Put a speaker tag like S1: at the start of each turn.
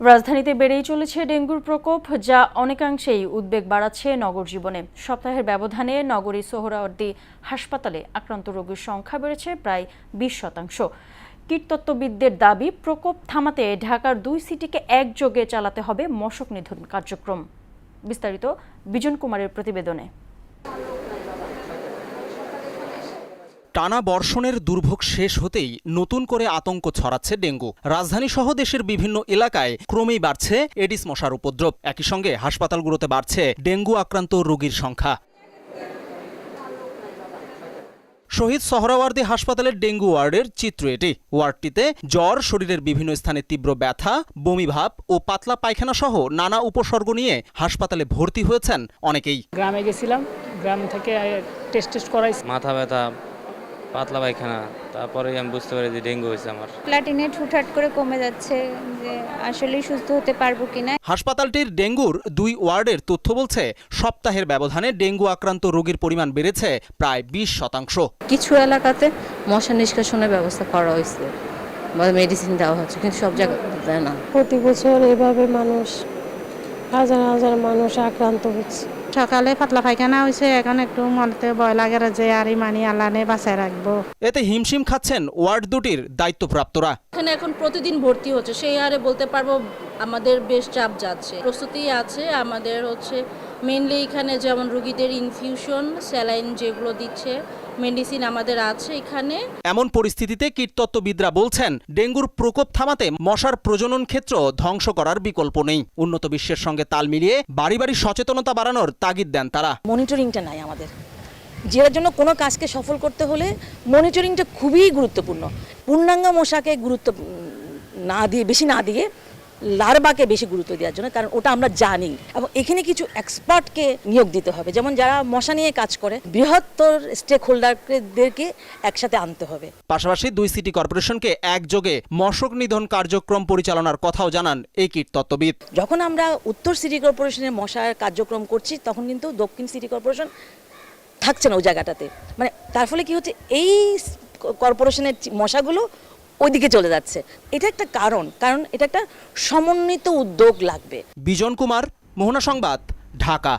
S1: রাজধানীতে বেড়েই চলেছে ডেঙ্গুর প্রকোপ, যা অনেকাংশেই উদ্বেগ বাড়াচ্ছে নগর জীবনে। সপ্তাহের ব্যবধানে নগরীর সোহরাওয়ার্দী হাসপাতালে আক্রান্ত রোগীর সংখ্যা বেড়েছে প্রায় 20%। কীটতত্ত্ববিদদের দাবি, প্রকোপ থামাতে ঢাকার 2 সিটিকে একযোগে চালাতে হবে মশক নিধন কার্যক্রম। বিস্তারিত বিজন কুমারের প্রতিবেদনে।
S2: টানা বর্ষণের দুর্ভোগ শেষ হতেই নতুন করে আতঙ্ক ছড়াচ্ছে ডেঙ্গু। রাজধানী সহ দেশের বিভিন্ন এলাকায় ক্রমেই বাড়ছে এডিস মশার উপদ্রব। একই সঙ্গে হাসপাতালগুলোতে বাড়ছে ডেঙ্গু আক্রান্ত রোগীর সংখ্যা। শহীদ সোহরাওয়ার্দী হাসপাতালের ডেঙ্গু ওয়ার্ডের চিত্র এটি। ওয়ার্ডটিতে জ্বর, শরীরের বিভিন্ন স্থানে তীব্র ব্যথা, বমিভাব ও পাতলা পায়খানা সহ নানা উপসর্গ নিয়ে হাসপাতালে ভর্তি হয়েছেন অনেকেই।
S3: গ্রামে গেছিলাম, গ্রাম থেকে টেস্ট করাইছি।
S4: মাথা ব্যথা, পাতলা পায়খানা, তারপরে আমি বুঝতে পারি যে ডেঙ্গু হয়েছে আমার।
S5: প্লাটিনেট হুটহাট করে কমে যাচ্ছে, যে আসলেই সুস্থ হতে পারবো কিনা।
S2: হাসপাতালটির ডেঙ্গুর 2 ওয়ার্ডের তথ্য বলছে, সপ্তাহের ব্যবধানে ডেঙ্গু আক্রান্ত রোগীর পরিমাণ বেড়েছে প্রায় 20%।
S6: কিছু এলাকাতে মশা নিষ্কাশনের ব্যবস্থা করা হয়েছে বা মেডিসিন দেওয়া হচ্ছে, কিন্তু সব জায়গায় দেয় না।
S7: প্রতি বছর এভাবে মানুষ হাজার হাজার মানুষ আক্রান্ত হচ্ছে।
S8: সকালে পাতলা পায়খানা হয়েছে, এখন একটু মনতে ভয় লাগে যে আরই মানি আল্লাহ নে বাঁচায় রাখবো।
S2: এতে হিমশিম খাচ্ছেন ওয়ার্ড দুটির দায়িত্বপ্রাপ্তরা।
S9: এখানে এখন প্রতিদিন ভর্তি হচ্ছে, সেই হারে বলতে পারবো আমাদের বেশ চাপ যাচ্ছে। প্রস্তুতি আছে আমাদের মেইনলি এখানে, যেমন রোগীদের ইনফিউশন, স্যালাইন যেগুলো দিচ্ছে, মেডিসিন আমাদের আছে এখানে।
S2: এমন পরিস্থিতিতে কীটতত্ত্ববিদরা বলছেন, ডেঙ্গুর প্রকোপ থামাতে মশার প্রজনন ক্ষেত্র ধ্বংস করার বিকল্প নেই। উন্নত বিশ্বের সঙ্গে তাল মিলিয়ে বাড়ি বাড়ি সচেতনতা বাড়ানোর তাগিদ দেন তারা।
S10: মনিটরিংটা নাই আমাদের, যেটার জন্য কোনো কাজকে সফল করতে হলে মনিটরিংটা খুবই গুরুত্বপূর্ণ। পূর্ণাঙ্গ মশাকে গুরুত্ব না দিয়ে, বেশি না দিয়ে লার্ভাকে বেশি গুরুত্ব দেওয়ার জন্য, কারণ ওটা আমরা জানি। এবং এখানে কিছু এক্সপার্টকে নিয়োগ দিতে হবে, যেমন যারা মশা নিয়ে কাজ করে, বৃহত্তর স্টেক হোল্ডারদেরকে একসাথে আনতে হবে।
S2: পাশাপাশি 2 সিটি কর্পোরেশনকে একযোগে মশক নিধন কার্যক্রম পরিচালনার কথাও জানান এই কীটতত্ত্ববিদ।
S10: যখন আমরা উত্তর সিটি কর্পোরেশনের মশার কার্যক্রম করছি, তখন কিন্তু দক্ষিণ সিটি কর্পোরেশন থাকছে না ওই জায়গাটাতে। মানে তার ফলে কি হচ্ছে, এই কর্পোরেশনের মশাগুলো ওইদিকে চলে যাচ্ছে। এটা একটা কারণ এটা একটা সমন্বিত উদ্যোগ লাগবে।
S2: বিজন কুমার, মোহনা সংবাদ, ঢাকা।